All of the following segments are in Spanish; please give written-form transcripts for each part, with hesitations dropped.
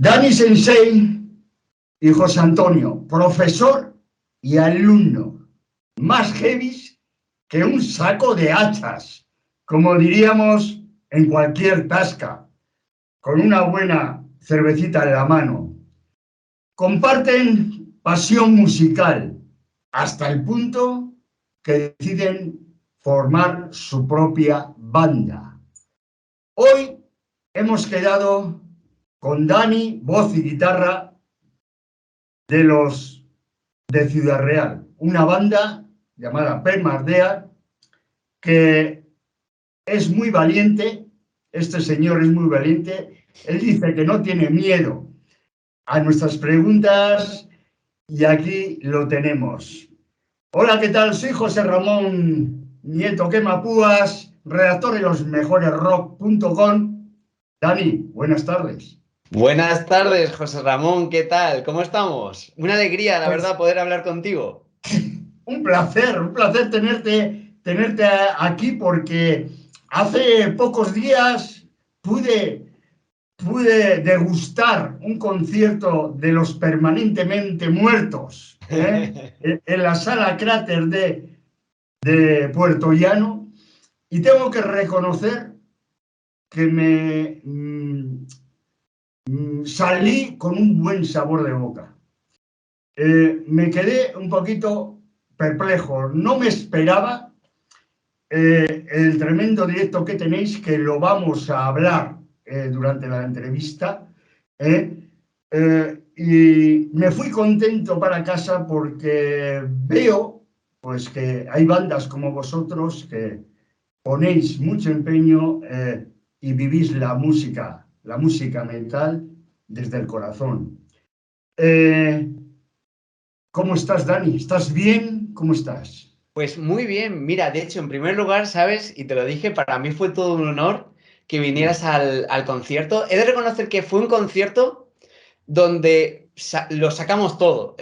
Dani Sensei y José Antonio, profesor y alumno, más heavies que un saco de hachas, como diríamos en cualquier tasca, con una buena cervecita en la mano. Comparten pasión musical hasta el punto que deciden formar su propia banda. Hoy hemos quedado con Dani, voz y guitarra de Ciudad Real, una banda llamada Permardea que es muy valiente. Este señor es muy valiente. Él dice que no tiene miedo a nuestras preguntas y aquí lo tenemos. Hola, ¿qué tal? Soy José Ramón Nieto Quemapúas, redactor de losmejoresrock.com. Dani, buenas tardes. Buenas tardes, José Ramón, ¿qué tal? ¿Cómo estamos? Una alegría, la Pues verdad, poder hablar contigo. un placer tenerte aquí porque hace pocos días pude degustar un concierto de los permanentemente muertos, en la sala Cráter de Puerto Llano, y tengo que reconocer que salí con un buen sabor de boca. Me quedé un poquito perplejo, no me esperaba el tremendo directo que tenéis, que lo vamos a hablar durante la entrevista, y me fui contento para casa porque veo pues que hay bandas como vosotros que ponéis mucho empeño y vivís la música mental desde el corazón. ¿Cómo estás, Dani? ¿Estás bien? ¿Cómo estás? Pues muy bien, mira, de hecho, en primer lugar, ¿sabes? Y te lo dije, para mí fue todo un honor que vinieras al concierto. He de reconocer que fue un concierto donde lo sacamos todo.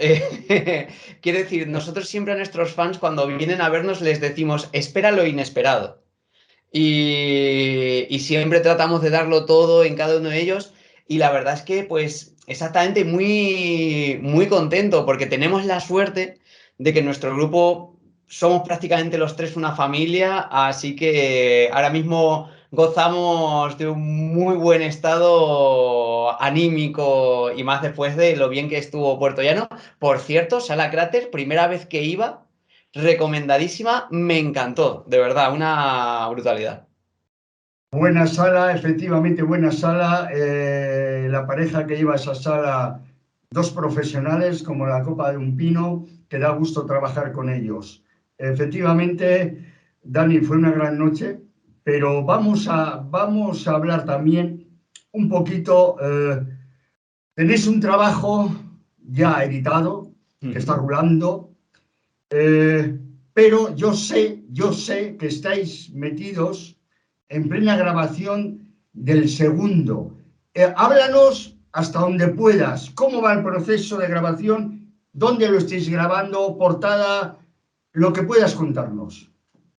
Quiero decir, nosotros siempre a nuestros fans, cuando vienen a vernos, les decimos, espera lo inesperado. Y siempre tratamos de darlo todo en cada uno de ellos. Y la verdad es que, pues, exactamente muy contento porque tenemos la suerte de que en nuestro grupo somos prácticamente los tres una familia, así que ahora mismo gozamos de un muy buen estado anímico y más después de lo bien que estuvo Puerto Llano. Por cierto, Sala Cráter, primera vez que iba. Recomendadísima, me encantó, de verdad, una brutalidad. Buena sala, efectivamente buena sala. La pareja que lleva esa sala, dos profesionales como la copa de un pino, que da gusto trabajar con ellos. Efectivamente, Dani, fue una gran noche, pero vamos a hablar también un poquito. Tenéis un trabajo ya editado, que está rulando, eh, pero yo sé que estáis metidos en plena grabación del segundo. Háblanos hasta donde puedas. ¿Cómo va el proceso de grabación? ¿Dónde lo estáis grabando? ¿Portada? Lo que puedas contarnos.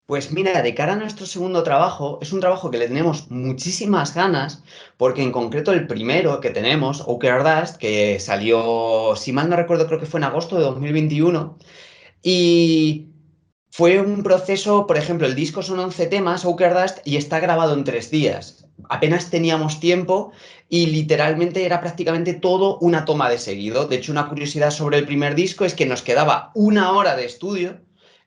Pues mira, de cara a nuestro segundo trabajo, es un trabajo que le tenemos muchísimas ganas, porque en concreto el primero que tenemos, Outer Dust, que salió, si mal no recuerdo, creo que fue en agosto de 2021, y fue un proceso, por ejemplo, el disco son 11 temas, Outer Dust, y está grabado en 3 días. Apenas teníamos tiempo y literalmente era prácticamente todo una toma de seguido. De hecho, una curiosidad sobre el primer disco es que nos quedaba 1 hora de estudio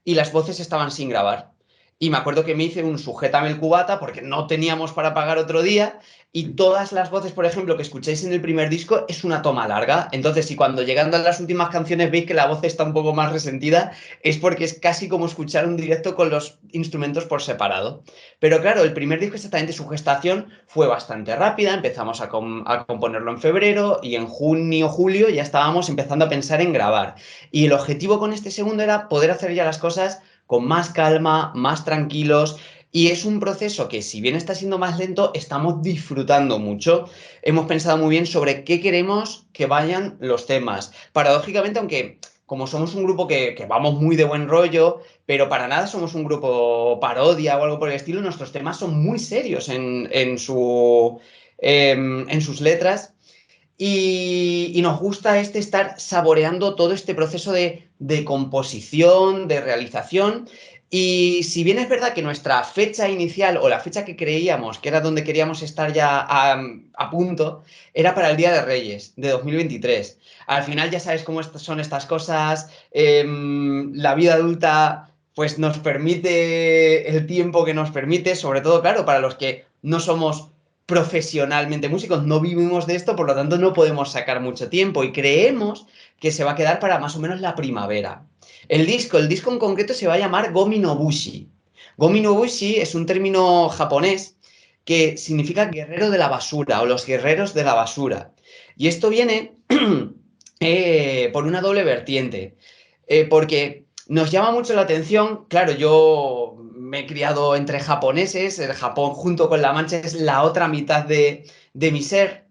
y las voces estaban sin grabar. Y me acuerdo que me hice un sujétame el cubata porque no teníamos para pagar otro día y todas las voces, por ejemplo, que escucháis en el primer disco es una toma larga. Entonces, si cuando llegando a las últimas canciones veis que la voz está un poco más resentida, es porque es casi como escuchar un directo con los instrumentos por separado. Pero claro, el primer disco exactamente su gestación fue bastante rápida, empezamos a componerlo en febrero y en junio, julio ya estábamos empezando a pensar en grabar. Y el objetivo con este segundo era poder hacer ya las cosas con más calma, más tranquilos. Y es un proceso que, si bien está siendo más lento, estamos disfrutando mucho. Hemos pensado muy bien sobre qué queremos que vayan los temas. Paradójicamente, aunque como somos un grupo que vamos muy de buen rollo, pero para nada somos un grupo parodia o algo por el estilo, nuestros temas son muy serios en sus letras. y nos gusta estar saboreando todo este proceso de composición, de realización. Y si bien es verdad que nuestra fecha inicial o la fecha que creíamos que era donde queríamos estar ya a punto, era para el Día de Reyes de 2023. Al final ya sabes cómo son estas cosas, la vida adulta pues nos permite el tiempo que nos permite, sobre todo, claro, para los que no somos profesionalmente músicos, no vivimos de esto, por lo tanto no podemos sacar mucho tiempo y creemos que se va a quedar para más o menos la primavera. El disco en concreto se va a llamar Gomi no Bushi. Gomi no Bushi es un término japonés que significa guerrero de la basura o los guerreros de la basura. Y esto viene por una doble vertiente, porque nos llama mucho la atención, claro, yo me he criado entre japoneses, el Japón junto con La Mancha es la otra mitad de mi ser,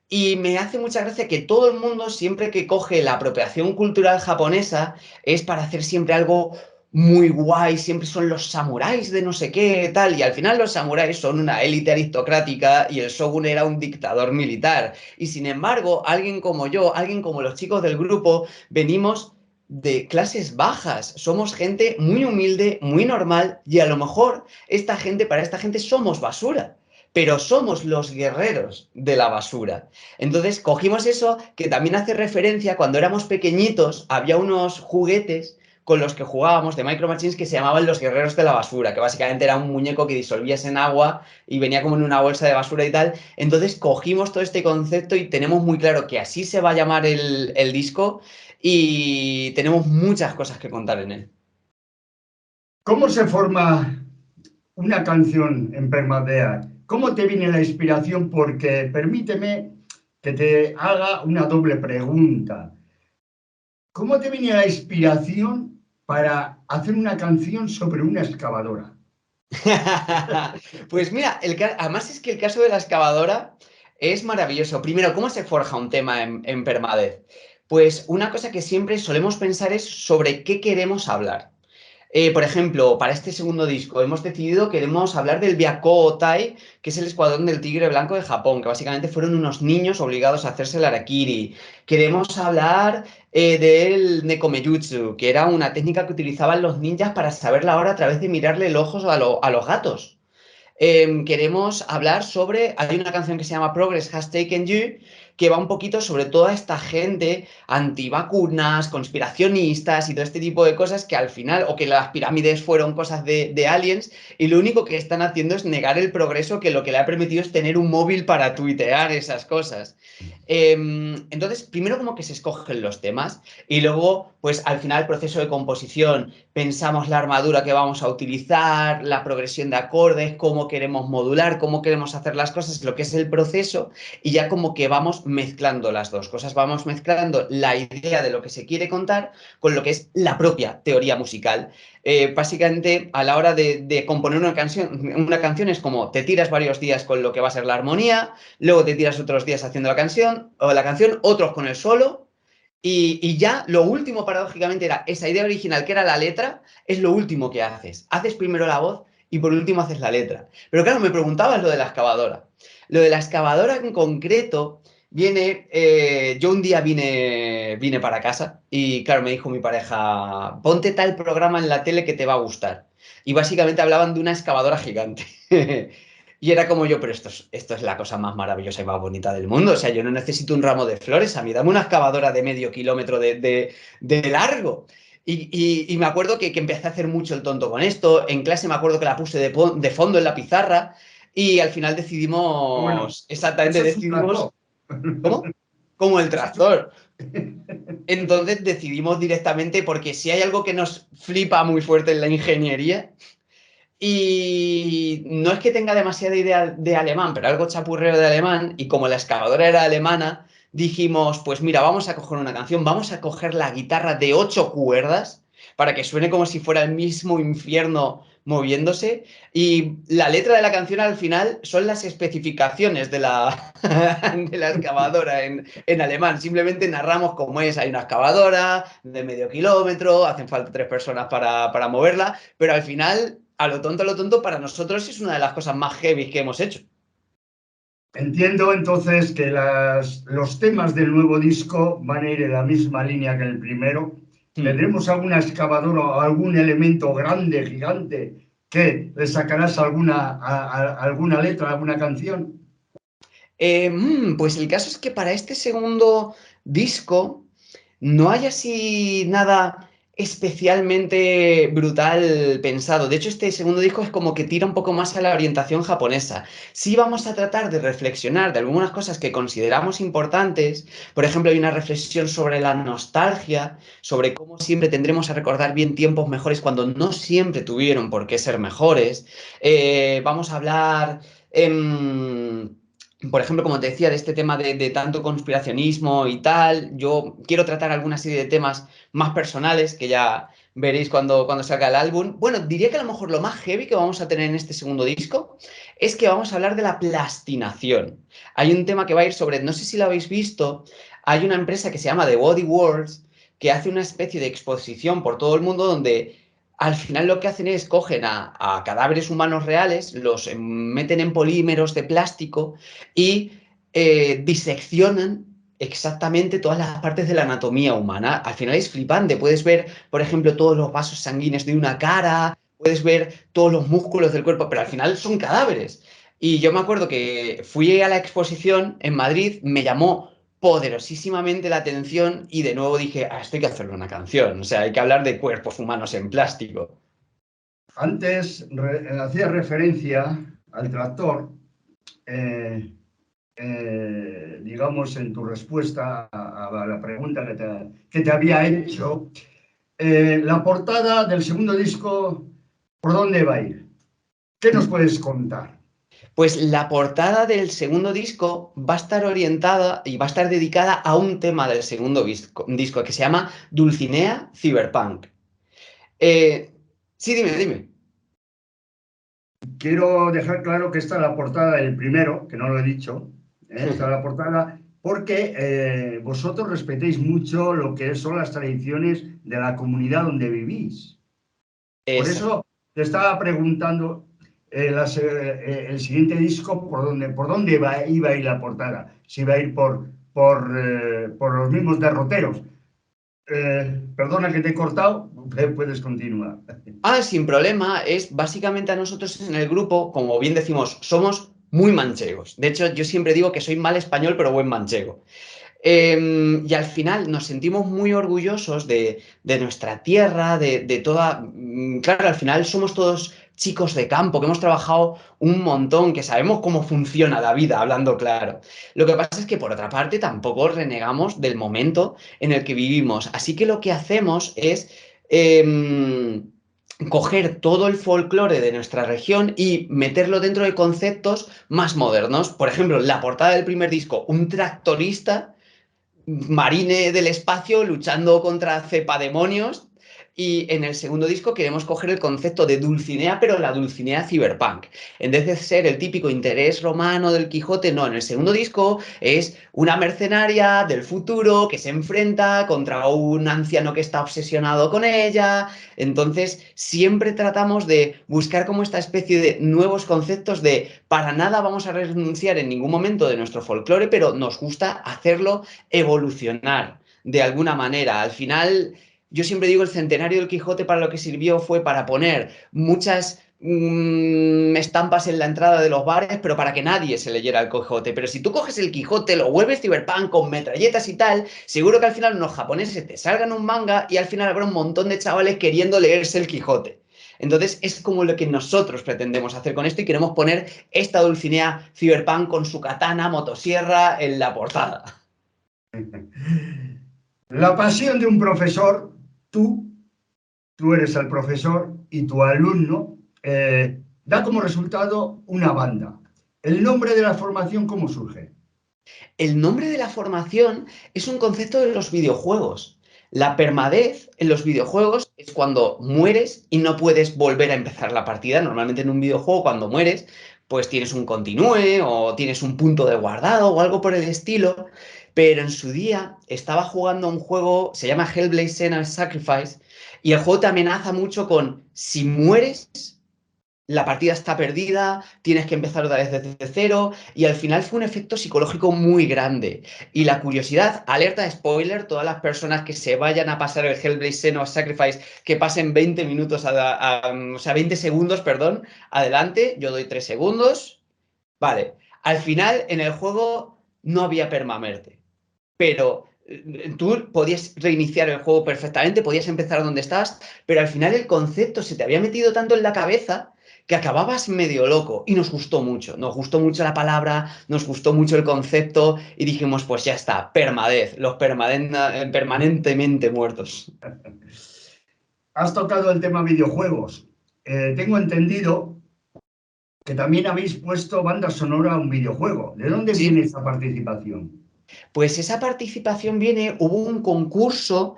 y me hace mucha gracia que todo el mundo, siempre que coge la apropiación cultural japonesa, es para hacer siempre algo muy guay, siempre son los samuráis de no sé qué, tal, y al final los samuráis son una élite aristocrática y el shogun era un dictador militar. Y sin embargo, alguien como yo, alguien como los chicos del grupo, venimos de clases bajas, somos gente muy humilde, muy normal, y a lo mejor para esta gente somos basura, pero somos los guerreros de la basura. Entonces cogimos eso que también hace referencia, cuando éramos pequeñitos, había unos juguetes con los que jugábamos de Micro Machines que se llamaban los guerreros de la basura, que básicamente era un muñeco que disolvías en agua y venía como en una bolsa de basura y tal. Entonces cogimos todo este concepto y tenemos muy claro que así se va a llamar el disco y tenemos muchas cosas que contar en él. ¿Cómo se forma una canción en Permadea? ¿Cómo te viene la inspiración? Porque permíteme que te haga una doble pregunta. ¿Cómo te viene la inspiración para hacer una canción sobre una excavadora? Pues mira, además es que el caso de la excavadora es maravilloso. Primero, ¿cómo se forja un tema en Permadez? Pues una cosa que siempre solemos pensar es sobre qué queremos hablar. Por ejemplo, para este segundo disco hemos decidido que queremos hablar del Byakko-Tai, que es el escuadrón del tigre blanco de Japón, que básicamente fueron unos niños obligados a hacerse el harakiri. Queremos hablar del Nekomeyutsu, que era una técnica que utilizaban los ninjas para saber la hora a través de mirarle el ojo a los gatos. Queremos hablar sobre, hay una canción que se llama Progress Has Taken You, que va un poquito sobre toda esta gente antivacunas, conspiracionistas y todo este tipo de cosas que al final, o que las pirámides fueron cosas de aliens, y lo único que están haciendo es negar el progreso que lo que le ha permitido es tener un móvil para tuitear esas cosas. Entonces, primero como que se escogen los temas y luego, pues al final el proceso de composición, pensamos la armadura que vamos a utilizar, la progresión de acordes, cómo queremos modular, cómo queremos hacer las cosas, lo que es el proceso, y ya como que vamos mezclando las dos cosas, vamos mezclando la idea de lo que se quiere contar con lo que es la propia teoría musical. Básicamente, a la hora de componer una canción es como te tiras varios días con lo que va a ser la armonía, luego te tiras otros días haciendo la canción, otros con el solo, y ya lo último, paradójicamente, era esa idea original que era la letra, es lo último que haces. Haces primero la voz y por último haces la letra. Pero claro, me preguntabas lo de la excavadora. Lo de la excavadora en concreto viene, yo un día vine para casa y claro, me dijo mi pareja, ponte tal programa en la tele que te va a gustar. Y básicamente hablaban de una excavadora gigante. Y era como yo, pero esto es la cosa más maravillosa y más bonita del mundo. O sea, yo no necesito un ramo de flores, a mí dame una excavadora de medio kilómetro de largo. Y me acuerdo que empecé a hacer mucho el tonto con esto. En clase me acuerdo que la puse de fondo en la pizarra y al final Bueno, decidimos, exactamente, eso es un decidimos, tractor. ¿cómo? Como el Eso es un- tractor. Entonces decidimos directamente, porque si hay algo que nos flipa muy fuerte en la ingeniería, y no es que tenga demasiada idea de alemán, pero algo chapurreo de alemán, y como la excavadora era alemana, dijimos, pues mira, vamos a coger una canción, vamos a coger la guitarra de 8 cuerdas para que suene como si fuera el mismo infierno moviéndose, y la letra de la canción al final son las especificaciones de la excavadora en alemán. Simplemente narramos cómo es, hay una excavadora de medio kilómetro, hacen falta 3 personas para moverla, pero al final, a lo tonto, para nosotros es una de las cosas más heavy que hemos hecho. Entiendo entonces que los temas del nuevo disco van a ir en la misma línea que el primero. Hmm. ¿Tendremos alguna excavadora o algún elemento grande, gigante, que le sacarás alguna letra, alguna canción? Pues el caso es que para este segundo disco no hay así nada especialmente brutal pensado. De hecho, este segundo disco es como que tira un poco más a la orientación japonesa. Sí vamos a tratar de reflexionar de algunas cosas que consideramos importantes. Por ejemplo, hay una reflexión sobre la nostalgia, sobre cómo siempre tendremos a recordar bien tiempos mejores cuando no siempre tuvieron por qué ser mejores. Vamos a hablar... por ejemplo, como te decía, de este tema de tanto conspiracionismo y tal, yo quiero tratar alguna serie de temas más personales que ya veréis cuando salga el álbum. Bueno, diría que a lo mejor lo más heavy que vamos a tener en este segundo disco es que vamos a hablar de la plastinación. Hay un tema que va a ir sobre, no sé si lo habéis visto, hay una empresa que se llama The Body Worlds que hace una especie de exposición por todo el mundo donde al final lo que hacen es cogen a cadáveres humanos reales, los meten en polímeros de plástico y diseccionan exactamente todas las partes de la anatomía humana. Al final es flipante. Puedes ver, por ejemplo, todos los vasos sanguíneos de una cara, puedes ver todos los músculos del cuerpo, pero al final son cadáveres. Y yo me acuerdo que fui a la exposición en Madrid, me llamó poderosísimamente la atención y de nuevo dije, esto hay que hacerle una canción, o sea, hay que hablar de cuerpos humanos en plástico. Antes hacía referencia al tractor, eh, digamos, en tu respuesta a la pregunta que te había hecho. La portada del segundo disco, ¿por dónde va a ir? ¿Qué nos puedes contar? Pues la portada del segundo disco va a estar orientada y va a estar dedicada a un tema del segundo disco que se llama Dulcinea Cyberpunk. Eh, sí, dime. Quiero dejar claro que esta es la portada del primero, que no lo he dicho. Esta es la portada porque vosotros respetéis mucho lo que son las tradiciones de la comunidad donde vivís. Por Esa. eso te estaba preguntando el siguiente disco por dónde iba a ir la portada. Si iba a ir por los mismos derroteros. Perdona que te he cortado, puedes continuar. Sin problema, es básicamente a nosotros en el grupo, como bien decimos, somos muy manchegos. De hecho, yo siempre digo que soy mal español, pero buen manchego. Y al final nos sentimos muy orgullosos de nuestra tierra, de toda... Claro, al final somos todos chicos de campo, que hemos trabajado un montón, que sabemos cómo funciona la vida, hablando claro. Lo que pasa es que, por otra parte, tampoco renegamos del momento en el que vivimos. Así que lo que hacemos es... coger todo el folclore de nuestra región y meterlo dentro de conceptos más modernos. Por ejemplo, la portada del primer disco, un tractorista marine del espacio luchando contra cepademonios. Y en el segundo disco queremos coger el concepto de Dulcinea, pero la Dulcinea cyberpunk. En vez de ser el típico interés romano del Quijote, no, en el segundo disco es una mercenaria del futuro que se enfrenta contra un anciano que está obsesionado con ella. Entonces, siempre tratamos de buscar como esta especie de nuevos conceptos de para nada vamos a renunciar en ningún momento de nuestro folclore, pero nos gusta hacerlo evolucionar de alguna manera. Al final, yo siempre digo, el centenario del Quijote para lo que sirvió fue para poner muchas estampas en la entrada de los bares, pero para que nadie se leyera el Quijote. Pero si tú coges el Quijote, lo vuelves cyberpunk con metralletas y tal, seguro que al final unos japoneses te salgan un manga y al final habrá un montón de chavales queriendo leerse el Quijote. Entonces es como lo que nosotros pretendemos hacer con esto y queremos poner esta Dulcinea Cyberpunk con su katana motosierra en la portada. La pasión de un profesor, tú eres el profesor y tu alumno, da como resultado una banda. ¿El nombre de la formación cómo surge? El nombre de la formación es un concepto de los videojuegos. La permadez en los videojuegos es cuando mueres y no puedes volver a empezar la partida. Normalmente en un videojuego cuando mueres pues tienes un continúe o tienes un punto de guardado o algo por el estilo. Pero en su día estaba jugando un juego, se llama Hellblade: Senua's Sacrifice, y el juego te amenaza mucho con si mueres la partida está perdida, tienes que empezar otra vez desde cero, y al final fue un efecto psicológico muy grande. Y la curiosidad, alerta de spoiler, todas las personas que se vayan a pasar el Hellblade: Senua's Sacrifice, que pasen 20 minutos, o sea, 20 segundos, perdón, adelante, yo doy 3 segundos. Vale, al final en el juego no había permamuerte, pero tú podías reiniciar el juego perfectamente, podías empezar donde estás, pero al final el concepto se te había metido tanto en la cabeza que acababas medio loco y nos gustó mucho la palabra, nos gustó mucho el concepto y dijimos, pues ya está, permadez, los permanentemente muertos. Has tocado el tema videojuegos. Tengo entendido que también habéis puesto banda sonora a un videojuego. ¿De dónde viene Sí, esa participación? pues esa participación viene, hubo un concurso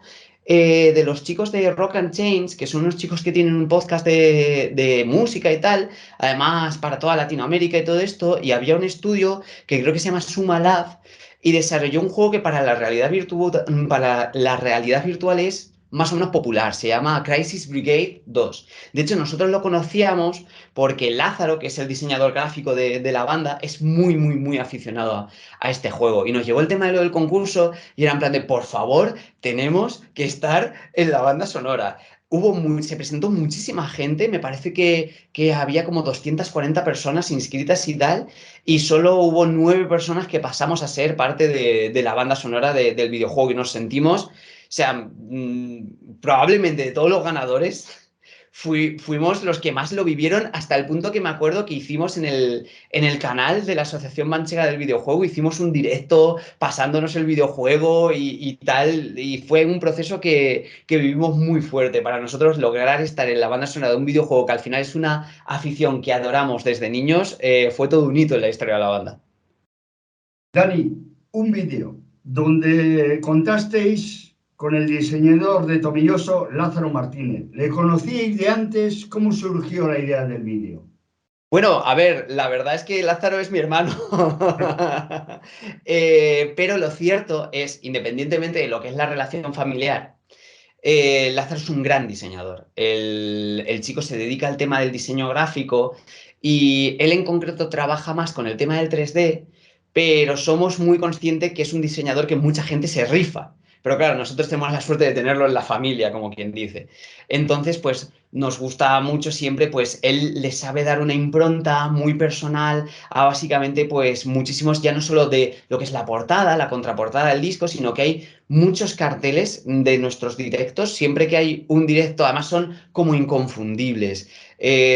de los chicos de Rock and Change, que son unos chicos que tienen un podcast de música y tal, además para toda Latinoamérica y todo esto, y había un estudio que creo que se llama Suma Lab, y desarrolló un juego que para la realidad virtual es más o menos popular, se llama Crisis Brigade 2. De hecho, nosotros lo conocíamos porque Lázaro, que es el diseñador gráfico de la banda, es muy, muy, muy aficionado a este juego. Y nos llegó el tema de lo del concurso y era en plan de, por favor, tenemos que estar en la banda sonora. Se presentó muchísima gente, me parece que había como 240 personas inscritas y tal, y solo hubo 9 personas que pasamos a ser parte de la banda sonora del videojuego y nos sentimos, o sea, probablemente de todos los ganadores, fuimos los que más lo vivieron hasta el punto que me acuerdo que hicimos en el canal de la Asociación Manchega del Videojuego, hicimos un directo pasándonos el videojuego y tal, y fue un proceso que vivimos muy fuerte. Para nosotros lograr estar en la banda sonora de un videojuego que al final es una afición que adoramos desde niños, fue todo un hito en la historia de la banda. Dani, un vídeo donde contasteis con el diseñador de Tomelloso, Lázaro Martínez. ¿Le conocíais de antes? ¿Cómo surgió la idea del vídeo? Bueno, a ver, la verdad es que Lázaro es mi hermano. Pero lo cierto es, independientemente de lo que es la relación familiar, Lázaro es un gran diseñador. El chico se dedica al tema del diseño gráfico y él en concreto trabaja más con el tema del 3D, pero somos muy conscientes que es un diseñador que mucha gente se rifa. Pero claro, nosotros tenemos la suerte de tenerlo en la familia, como quien dice. Entonces, pues nos gusta mucho siempre, pues él le sabe dar una impronta muy personal a básicamente, pues muchísimos, ya no solo de lo que es la portada, la contraportada del disco, sino que hay muchos carteles de nuestros directos, siempre que hay un directo, además son como inconfundibles.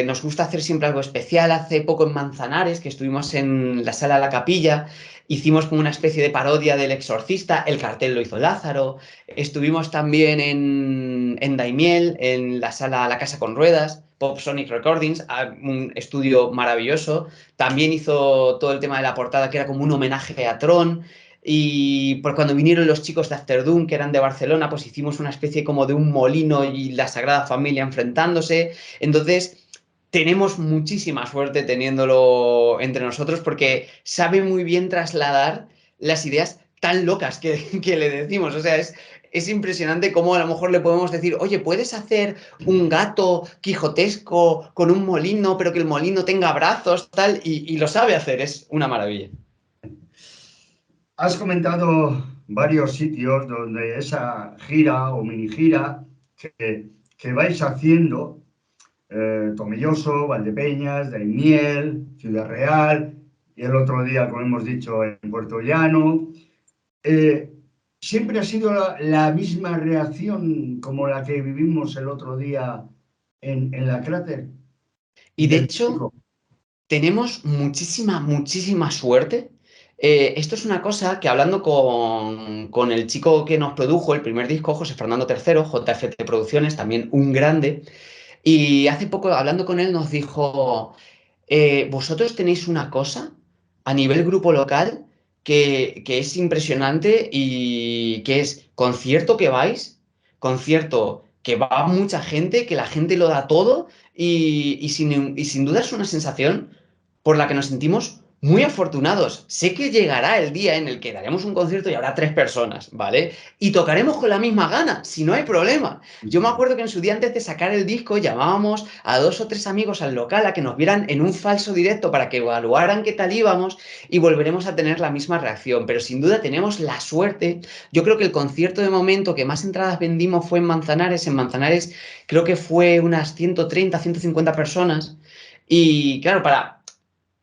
Nos gusta hacer siempre algo especial. Hace poco en Manzanares, que estuvimos en la sala La Capilla, hicimos como una especie de parodia del Exorcista, el cartel lo hizo Lázaro. Estuvimos también en Daimiel, en la sala La Casa con Ruedas, Pop Sonic Recordings, un estudio maravilloso. También hizo todo el tema de la portada, que era como un homenaje a Tron. Y por cuando vinieron los chicos de After Doom, que eran de Barcelona, pues hicimos una especie como de un molino y la Sagrada Familia enfrentándose. Entonces, tenemos muchísima suerte teniéndolo entre nosotros porque sabe muy bien trasladar las ideas tan locas que le decimos. O sea, es impresionante cómo a lo mejor le podemos decir, oye, ¿puedes hacer un gato quijotesco con un molino, pero que el molino tenga brazos, tal? Y lo sabe hacer, es una maravilla. Has comentado varios sitios donde esa gira o mini gira que vais haciendo, Tomelloso, Valdepeñas, Daimiel, Ciudad Real, y el otro día, como hemos dicho, en Puerto Llano. Eh, Siempre ha sido la misma reacción como la que vivimos el otro día en la cráter Y de del hecho, público. tenemos muchísima, muchísima suerte. Esto es una cosa que hablando con el chico que nos produjo el primer disco, José Fernando III, JFT Producciones, también un grande, y hace poco hablando con él nos dijo, vosotros tenéis una cosa a nivel grupo local que es impresionante y que es concierto que vais, concierto que va mucha gente, que la gente lo da todo y sin duda es una sensación por la que nos sentimos muy afortunados. Sé que llegará el día en el que daremos un concierto y habrá 3 personas, ¿vale? Y tocaremos con la misma gana, si no hay problema. Yo me acuerdo que en su día, antes de sacar el disco, llamábamos a 2 o 3 amigos al local a que nos vieran en un falso directo para que evaluaran qué tal íbamos y volveremos a tener la misma reacción. Pero sin duda tenemos la suerte. Yo creo que el concierto de momento que más entradas vendimos fue en Manzanares. En Manzanares creo que fue unas 130, 150 personas. Y claro, para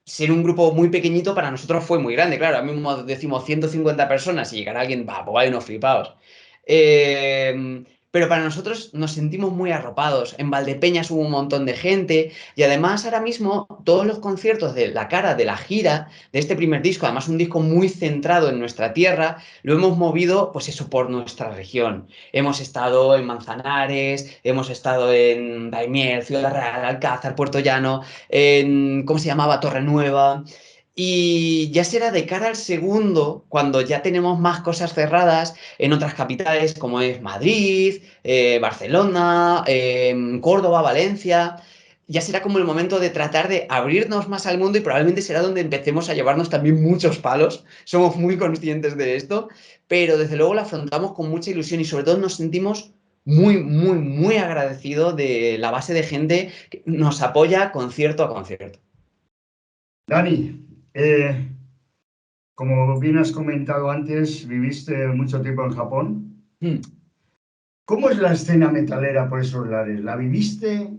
ser un grupo muy pequeñito para nosotros fue muy grande. Claro, ahora mismo decimos 150 personas y llegará alguien, va, pues hay unos flipados. Pero para nosotros nos sentimos muy arropados. En Valdepeñas hubo un montón de gente y además ahora mismo todos los conciertos de la cara de la gira de este primer disco, además un disco muy centrado en nuestra tierra, lo hemos movido pues eso por nuestra región. Hemos estado en Manzanares, hemos estado en Daimiel, Ciudad Real, Alcázar, Puerto Llano, en, ¿cómo se llamaba? Torrenueva. Y ya será de cara al segundo, cuando ya tenemos más cosas cerradas en otras capitales como es Madrid, Barcelona, Córdoba, Valencia. Ya será como el momento de tratar de abrirnos más al mundo y probablemente será donde empecemos a llevarnos también muchos palos. Somos muy conscientes de esto, pero desde luego lo afrontamos con mucha ilusión y sobre todo nos sentimos muy, muy, muy agradecidos de la base de gente que nos apoya concierto a concierto. Dani, como bien has comentado antes, viviste mucho tiempo en Japón. Hmm. ¿Cómo es la escena metalera por esos lares? ¿La viviste?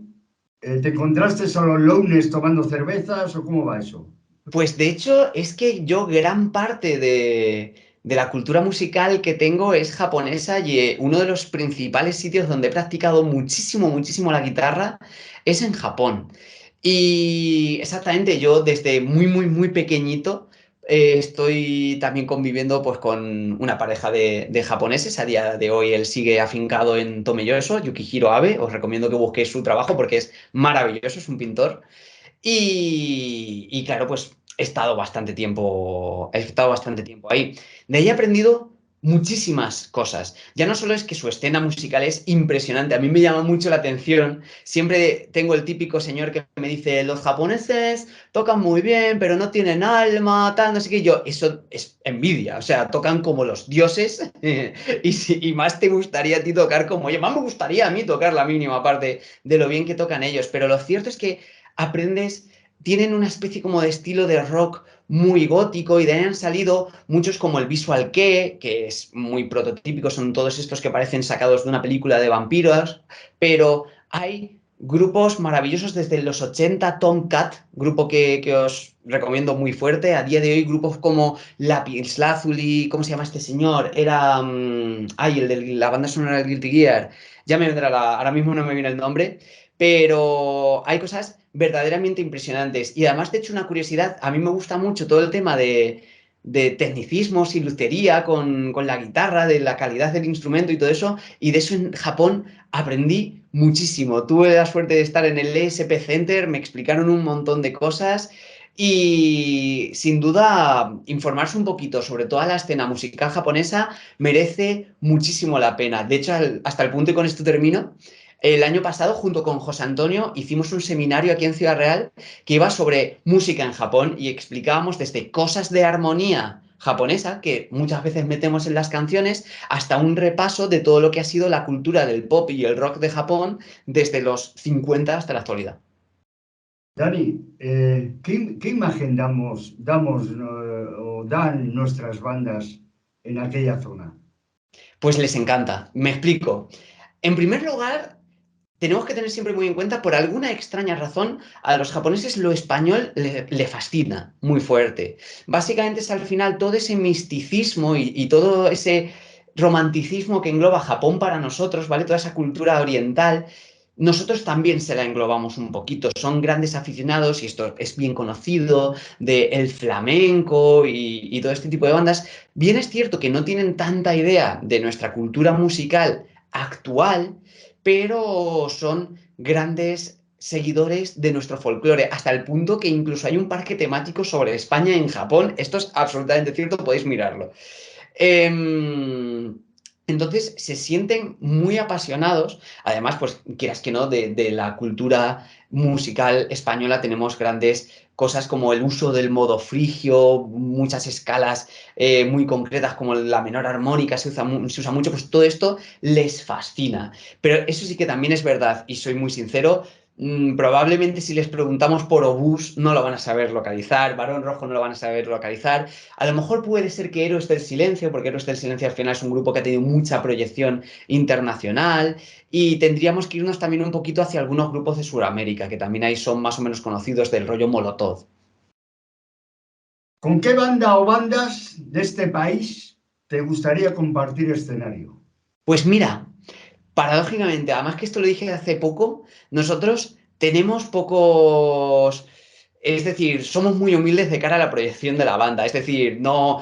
¿Te encontraste a los Lowness tomando cervezas o cómo va eso? Pues de hecho es que yo gran parte de la cultura musical que tengo es japonesa y uno de los principales sitios donde he practicado muchísimo, muchísimo la guitarra es en Japón. Y exactamente, yo desde muy, muy, muy pequeñito estoy también conviviendo pues con una pareja de japoneses. A día de hoy él sigue afincado en Tomelloso, Yukihiro Abe. Os recomiendo que busquéis su trabajo porque es maravilloso, es un pintor. Y claro, pues he estado bastante tiempo ahí. De ahí he aprendido muchísimas cosas. Ya no solo es que su escena musical es impresionante, a mí me llama mucho la atención. Siempre tengo el típico señor que me dice, los japoneses tocan muy bien, pero no tienen alma, tal, no sé qué. Yo, eso es envidia, o sea, tocan como los dioses y más te gustaría a ti tocar como ellos. Más me gustaría a mí tocar la mínima parte de lo bien que tocan ellos, pero lo cierto es que aprendes, tienen una especie como de estilo de rock muy gótico y de ahí han salido muchos como el Visual Kei, que es muy prototípico, son todos estos que parecen sacados de una película de vampiros, pero hay grupos maravillosos desde los 80, Tomcat, grupo que os recomiendo muy fuerte, a día de hoy grupos como Lapislázuli, ¿cómo se llama este señor? Era, el de la banda sonora de Guilty Gear, ya me vendrá ahora mismo no me viene el nombre, pero hay cosas verdaderamente impresionantes. Y además, de hecho, una curiosidad, a mí me gusta mucho todo el tema de tecnicismos y lucería con la guitarra, de la calidad del instrumento y todo eso, y de eso en Japón aprendí muchísimo. Tuve la suerte de estar en el ESP Center, me explicaron un montón de cosas. Y sin duda, informarse un poquito sobre toda la escena musical japonesa merece muchísimo la pena. De hecho, hasta el punto, y con esto termino, el año pasado, junto con José Antonio, hicimos un seminario aquí en Ciudad Real que iba sobre música en Japón y explicábamos desde cosas de armonía japonesa, que muchas veces metemos en las canciones, hasta un repaso de todo lo que ha sido la cultura del pop y el rock de Japón desde los 50 hasta la actualidad. Dani, ¿qué imagen damos o dan nuestras bandas en aquella zona? Pues les encanta. Me explico. En primer lugar, tenemos que tener siempre muy en cuenta, por alguna extraña razón, a los japoneses lo español le fascina muy fuerte. Básicamente es al final todo ese misticismo y todo ese romanticismo que engloba Japón para nosotros, ¿vale? Toda esa cultura oriental. Nosotros también se la englobamos un poquito, son grandes aficionados y esto es bien conocido del flamenco y todo este tipo de bandas. Bien es cierto que no tienen tanta idea de nuestra cultura musical actual, pero son grandes seguidores de nuestro folclore, hasta el punto que incluso hay un parque temático sobre España en Japón. Esto es absolutamente cierto, podéis mirarlo. Eh, Entonces se sienten muy apasionados, además, pues quieras que no, de la cultura musical española tenemos grandes cosas como el uso del modo frigio, muchas escalas muy concretas como la menor armónica se usa mucho, pues todo esto les fascina. Pero eso sí que también es verdad, y soy muy sincero, probablemente si les preguntamos por Obús no lo van a saber localizar, Barón Rojo no lo van a saber localizar. A lo mejor puede ser que Héroes del Silencio, porque Héroes del Silencio al final es un grupo que ha tenido mucha proyección internacional y tendríamos que irnos también un poquito hacia algunos grupos de Sudamérica, que también ahí son más o menos conocidos del rollo Molotov. ¿Con qué banda o bandas de este país te gustaría compartir escenario? Pues mira, paradójicamente, además que esto lo dije hace poco, nosotros tenemos pocos... Es decir, somos muy humildes de cara a la proyección de la banda. Es decir, no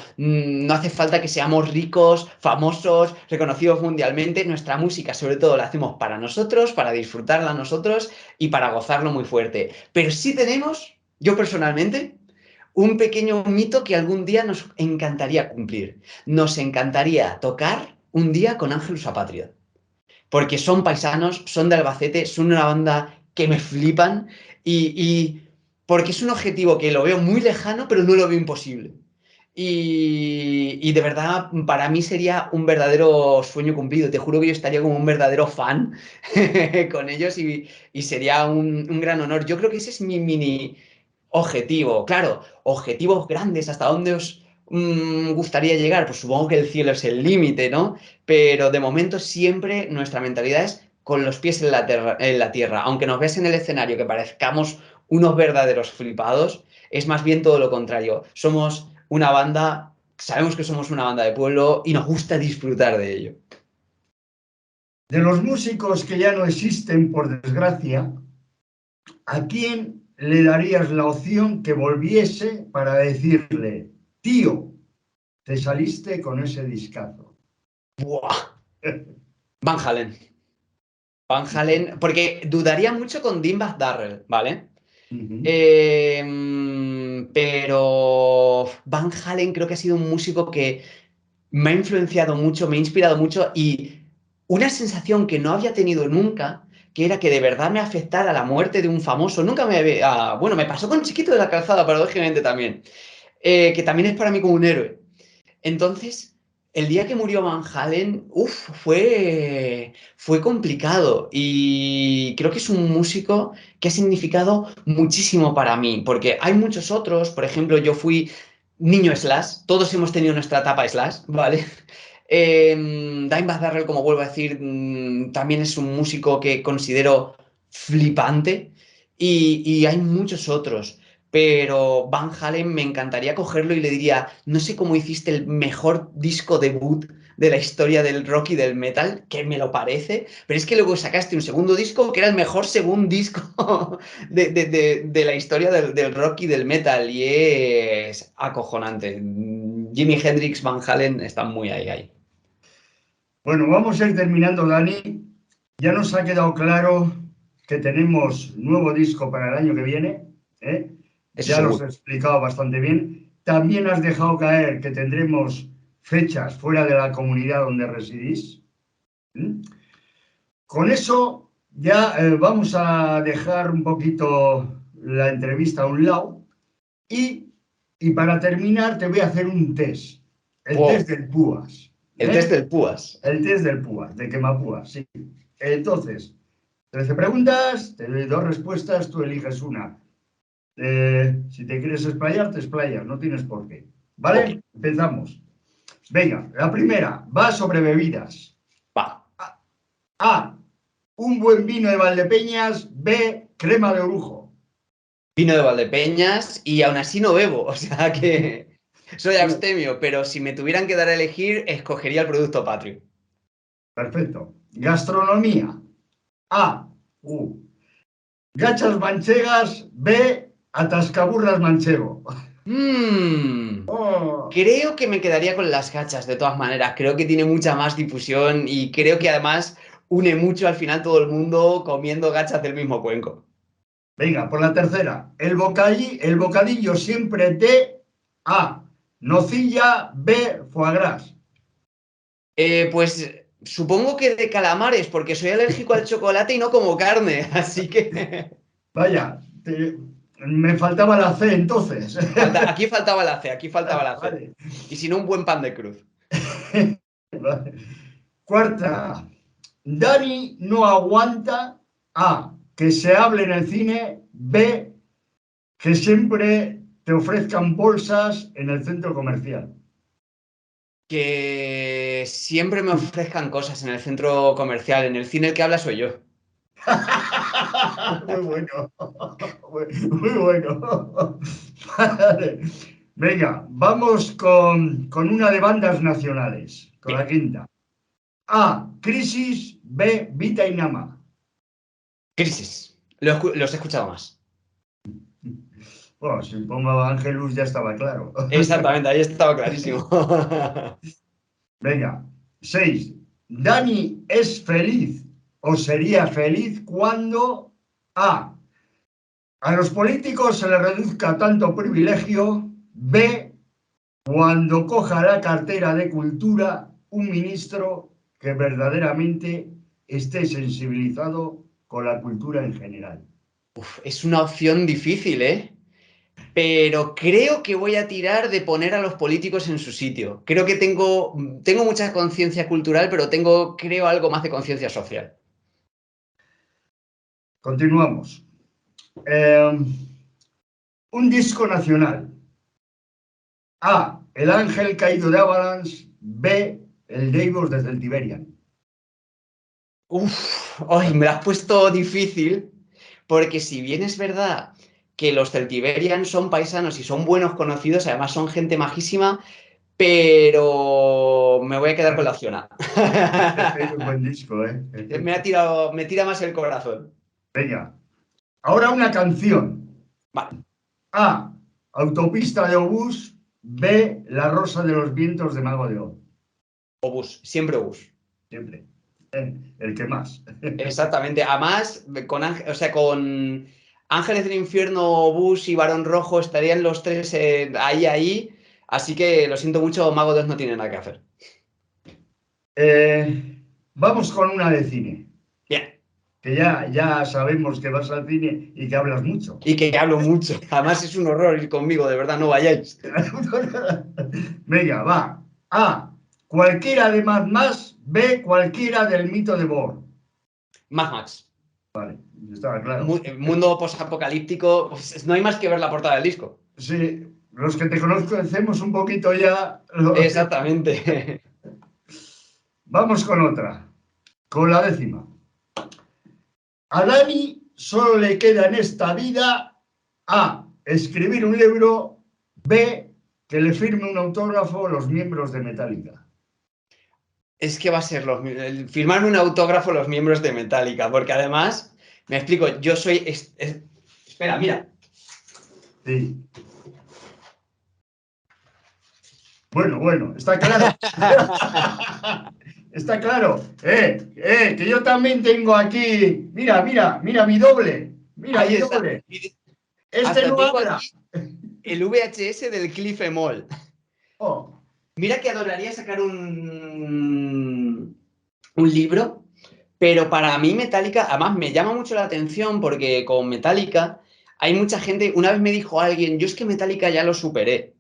hace falta que seamos ricos, famosos, reconocidos mundialmente. Nuestra música, sobre todo, la hacemos para nosotros, para disfrutarla nosotros y para gozarlo muy fuerte. Pero sí tenemos, yo personalmente, un pequeño mito que algún día nos encantaría cumplir. Nos encantaría tocar un día con Ángelus Apatria porque son paisanos, son de Albacete, son una banda que me flipan y porque es un objetivo que lo veo muy lejano, pero no lo veo imposible. Y de verdad, para mí sería un verdadero sueño cumplido. Te juro que yo estaría como un verdadero fan con ellos y sería un gran honor. Yo creo que ese es mi mini objetivo. Claro, objetivos grandes, ¿hasta dónde os gustaría llegar? Pues supongo que el cielo es el límite, ¿no? Pero de momento siempre nuestra mentalidad es con los pies en la tierra. Aunque nos veas en el escenario que parezcamos unos verdaderos flipados, es más bien todo lo contrario. Somos una banda, sabemos que somos una banda de pueblo y nos gusta disfrutar de ello. De los músicos que ya no existen, por desgracia, ¿a quién le darías la opción que volviese para decirle, tío, te saliste con ese discazo? ¡Buah! Van Halen. Van Halen, porque dudaría mucho con Dimebag Darrell, ¿vale? Pero Van Halen creo que ha sido un músico que me ha influenciado mucho, me ha inspirado mucho y una sensación que no había tenido nunca, que era que de verdad me afectara la muerte de un famoso. Nunca me había... bueno, me pasó con Chiquito de la Calzada, paradójicamente también, que también es para mí como un héroe. Entonces, el día que murió Van Halen, fue complicado y creo que es un músico que ha significado muchísimo para mí, porque hay muchos otros, por ejemplo, yo fui niño Slash, todos hemos tenido nuestra etapa Slash, ¿vale? Dimebag Darrell, como vuelvo a decir, también es un músico que considero flipante y hay muchos otros pero Van Halen me encantaría cogerlo y le diría, no sé cómo hiciste el mejor disco debut de la historia del rock y del metal, que me lo parece, pero es que luego sacaste un segundo disco que era el mejor segundo disco de la historia del rock y del metal y es acojonante. Jimi Hendrix, Van Halen están muy ahí. Bueno, vamos a ir terminando, Dani. Ya nos ha quedado claro que tenemos nuevo disco para el año que viene, ¿eh? Eso Ya los he seguro. explicado bastante bien. También has dejado caer que tendremos fechas fuera de la comunidad donde residís. ¿Mm? Con eso ya vamos a dejar un poquito la entrevista a un lado y para terminar te voy a hacer un test, el test Wow. del PUAS. El test ¿Eh? del púas. El test del PUAS, de quemapúas, sí. Entonces, 13 preguntas, te doy dos respuestas, tú eliges una. Si te quieres explayar, te explayas, no tienes por qué. Ok, ¿Vale? Empezamos. Venga, la primera, va sobre bebidas. va. A, un buen vino de Valdepeñas. B, crema de orujo. Vino de Valdepeñas y aún así no bebo, o sea que soy Uh, abstemio, pero si me tuvieran que dar a elegir, escogería el producto patrio. Perfecto. Gastronomía. A, gachas manchegas. B, atascaburras manchego. Mmm, Oh, creo que me quedaría con las gachas de todas maneras, creo que tiene mucha más difusión y creo que además une mucho al final todo el mundo comiendo gachas del mismo cuenco. venga, por la tercera. El bocadillo siempre de A, nocilla. B, foie gras. Pues supongo que de calamares, porque soy alérgico al chocolate y no como carne, así que... Vaya, me faltaba la C entonces. Aquí faltaba la C, aquí faltaba la C. Vale. Y si no, un buen pan de cruz. Vale. Cuarta. Dani no aguanta A, que se hable en el cine, B, que siempre te ofrezcan bolsas en el centro comercial. Que siempre me ofrezcan cosas en el centro comercial. En el cine el que habla soy yo. Muy bueno. Muy bueno. Vale. Venga, vamos con una de bandas nacionales, con la quinta. A, Crisis, B, Vita y Nama. Crisis. Los he escuchado más. Bueno, si pongo Angelus ya estaba claro. Exactamente, ahí estaba clarísimo. Venga, 6. Dani es feliz o sería feliz cuando A los políticos se les reduzca tanto privilegio, B, cuando coja la cartera de cultura un ministro que verdaderamente esté sensibilizado con la cultura en general. Uf, es una opción difícil, ¿eh? Pero creo que voy a tirar de poner a los políticos en su sitio. Creo que tengo mucha conciencia cultural, pero creo, algo más de conciencia social. Continuamos. Un disco nacional. A, El ángel caído de Avalanche. B, El Deivos de Celtiberian. Uf, ay, me la has puesto difícil, porque si bien es verdad que los Celtiberian son paisanos y son buenos conocidos, además son gente majísima, pero me voy a quedar con la opción A. Es un buen disco, ¿eh? Me tira más el corazón. Venga, ahora una canción. Vale. A, Autopista de Obús. B, La Rosa de los Vientos de Mago de Oz. Obús, siempre Obús. Siempre. El que más. Exactamente. Además, con Ángeles del Infierno, Obús y Barón Rojo estarían los tres ahí. Así que lo siento mucho, Mago de Oz no tiene nada que hacer. Vamos con una de cine. Bien. Que ya sabemos que vas al cine y que hablas mucho. Y que hablo mucho. Además es un horror ir conmigo, de verdad, no vayáis. Venga, va. A, cualquiera de Mad Max. B, cualquiera del mito de Bohr. Mad Max. Vale, estaba claro. Mundo posapocalíptico, pues, no hay más que ver la portada del disco. Sí, los que te conocemos un poquito ya. Exactamente. Vamos con otra, con la 10ª. A Dani solo le queda en esta vida A, escribir un libro, B, que le firme un autógrafo los miembros de Metallica. Es que va a ser firmarme un autógrafo los miembros de Metallica, porque además, me explico, yo soy... Espera, mira. Sí. Bueno, está claro. Está claro. Que yo también tengo aquí. Mira mi doble. Mira Ahí mi está. doble. Hasta No tengo habla. aquí el VHS del Cliff Emol. Oh. Mira que adoraría sacar un libro, pero para mí Metallica, además me llama mucho la atención porque con Metallica hay mucha gente, una vez me dijo alguien, yo es que Metallica ya lo superé.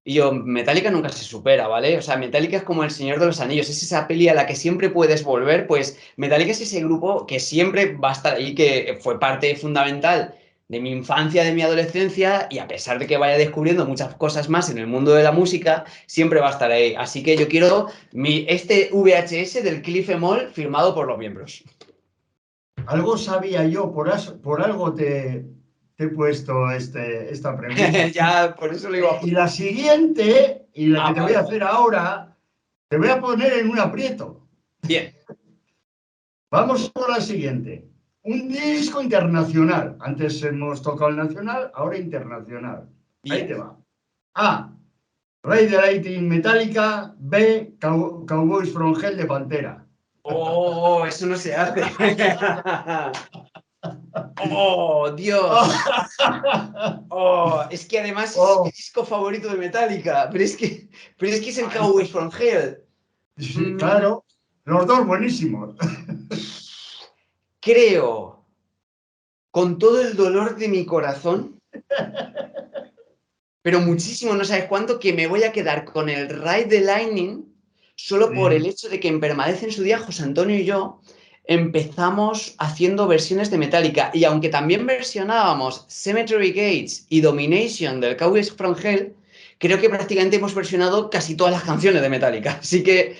Y yo, Metallica nunca se supera, ¿vale? O sea, Metallica es como El Señor de los Anillos, es esa peli a la que siempre puedes volver, pues Metallica es ese grupo que siempre va a estar ahí, que fue parte fundamental de mi infancia, de mi adolescencia, y a pesar de que vaya descubriendo muchas cosas más en el mundo de la música, siempre va a estar ahí. Así que yo quiero este VHS del Cliff Emol firmado por los miembros. Algo sabía yo, por algo te he puesto esta pregunta. Ya, por eso lo digo. Y la siguiente, y la que te voy a Vale. hacer ahora, te voy a poner en un aprieto. Bien. Vamos por la siguiente. Un disco internacional. Antes hemos tocado el nacional, ahora internacional. Ahí te va. A, Rey de Lighting Metallica. B, Cowboys from Hell de Pantera. Oh, eso no se hace. Oh, Dios. Oh, es que además es mi disco favorito de Metallica. Pero es que es el Cowboys from Hell. Sí, Mm, claro, los dos buenísimos. creo, con todo el dolor de mi corazón, pero muchísimo, no sabes cuánto, que me voy a quedar con el Ride the Lightning solo por el Sí, hecho de que en Permadez en su día, José Antonio y yo empezamos haciendo versiones de Metallica y aunque también versionábamos Cemetery Gates y Domination del Cowboys from Hell, creo que prácticamente hemos versionado casi todas las canciones de Metallica. Así que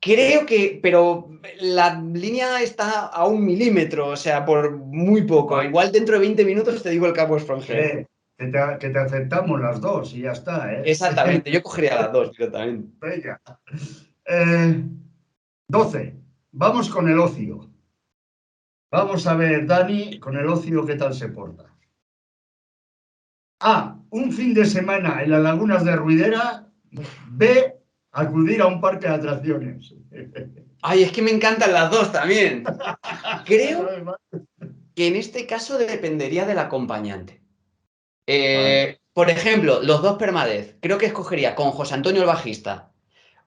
creo que, pero la línea está a 1 milímetro, o sea, por muy poco. vale. Igual dentro de 20 minutos te digo el Cowboys from Hell. Que te aceptamos las dos y ya está, ¿eh? Exactamente, yo cogería las dos directamente. Venga. Eh, 12. Vamos con el ocio. Vamos a ver, Dani, con el ocio, ¿qué tal se porta? A. Un fin de semana en las lagunas de Ruidera. B. Acudir a un parque de atracciones. Ay, es que me encantan las dos también. Creo que en este caso dependería del acompañante. Vale, Por ejemplo, los dos Permadez. Creo que escogería con José Antonio el bajista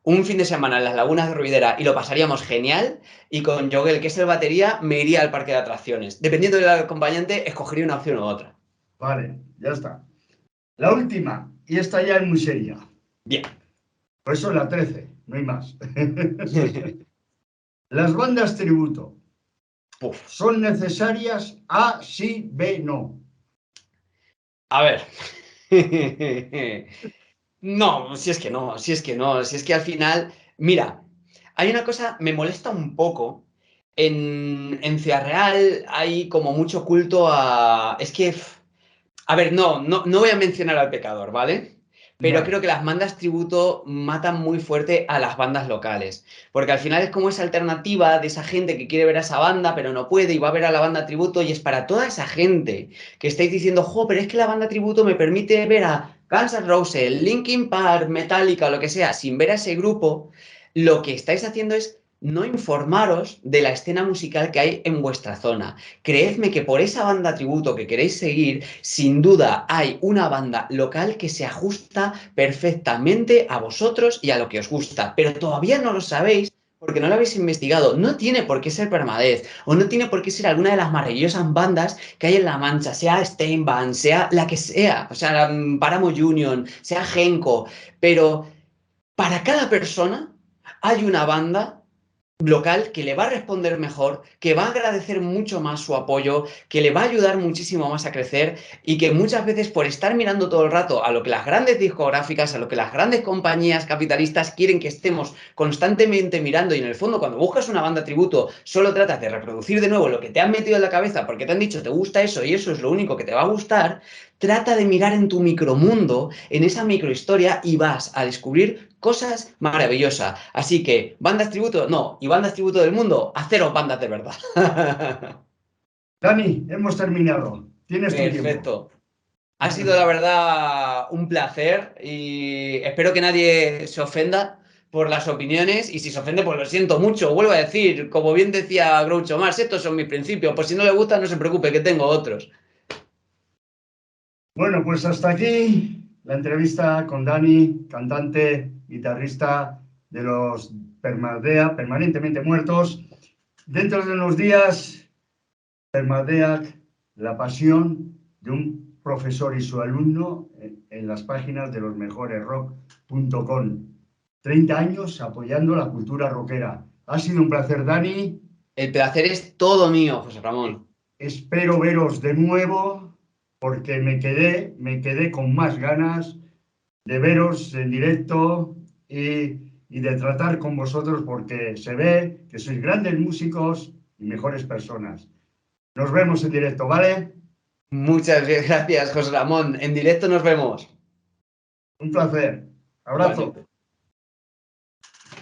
un fin de semana en las lagunas de Ruidera y lo pasaríamos genial. Y con Joguel, que es el batería, me iría al parque de atracciones. Dependiendo del acompañante, escogería una opción u otra. vale, ya está. La última, y esta ya es muy seria. Bien. Por eso es la 13, no hay más. Las bandas tributo, Puf. ¿son necesarias? A, sí, B, no. A ver. No, si es que no, si es que no, si es que al final, mira, hay una cosa, me molesta un poco. En Ciudad Real hay como mucho culto a. Es que, a ver, no voy a mencionar al pecador, ¿vale? Pero Ya, creo que las bandas tributo matan muy fuerte a las bandas locales. Porque al final es como esa alternativa de esa gente que quiere ver a esa banda, pero no puede y va a ver a la banda tributo. Y es para toda esa gente que estáis diciendo, jo, pero es que la banda tributo me permite ver a Guns N' Roses, Linkin Park, Metallica o lo que sea, sin ver a ese grupo. Lo que estáis haciendo es no informaros de la escena musical que hay en vuestra zona. Creedme que por esa banda tributo que queréis seguir, sin duda hay una banda local que se ajusta perfectamente a vosotros y a lo que os gusta, pero todavía no lo sabéis porque no lo habéis investigado. No tiene por qué ser Permadez o no tiene por qué ser alguna de las maravillosas bandas que hay en La Mancha, sea Steinband, sea la que sea, o sea, Páramo Union, sea Genko, pero para cada persona hay una banda local que le va a responder mejor, que va a agradecer mucho más su apoyo, que le va a ayudar muchísimo más a crecer y que muchas veces por estar mirando todo el rato a lo que las grandes discográficas, a lo que las grandes compañías capitalistas quieren que estemos constantemente mirando y en el fondo cuando buscas una banda tributo solo tratas de reproducir de nuevo lo que te han metido en la cabeza porque te han dicho te gusta eso y eso es lo único que te va a gustar, trata de mirar en tu micromundo, en esa microhistoria y vas a descubrir cosas maravillosas. Así que, ¿bandas tributo? No. ¿Y bandas tributo del mundo? Haceros bandas de verdad. Dani, hemos terminado. Tienes tu tiempo. Perfecto. Ha sido la verdad un placer y espero que nadie se ofenda por las opiniones y si se ofende pues lo siento mucho. Vuelvo a decir, como bien decía Groucho Marx, estos son mis principios, pues si no le gusta no se preocupe que tengo otros. Bueno, pues hasta aquí la entrevista con Dani, cantante, guitarrista de los Permadea, permanentemente muertos. Dentro de unos días, Permadeac, la pasión de un profesor y su alumno en las páginas de losmejoresrock.com. 30 años apoyando la cultura rockera. Ha sido un placer, Dani. El placer es todo mío, José Ramón. Espero veros de nuevo porque me quedé con más ganas de veros en directo y de tratar con vosotros porque se ve que sois grandes músicos y mejores personas. Nos vemos en directo, ¿vale? Muchas gracias, José Ramón. En directo nos vemos. Un placer. Abrazo. Igualmente.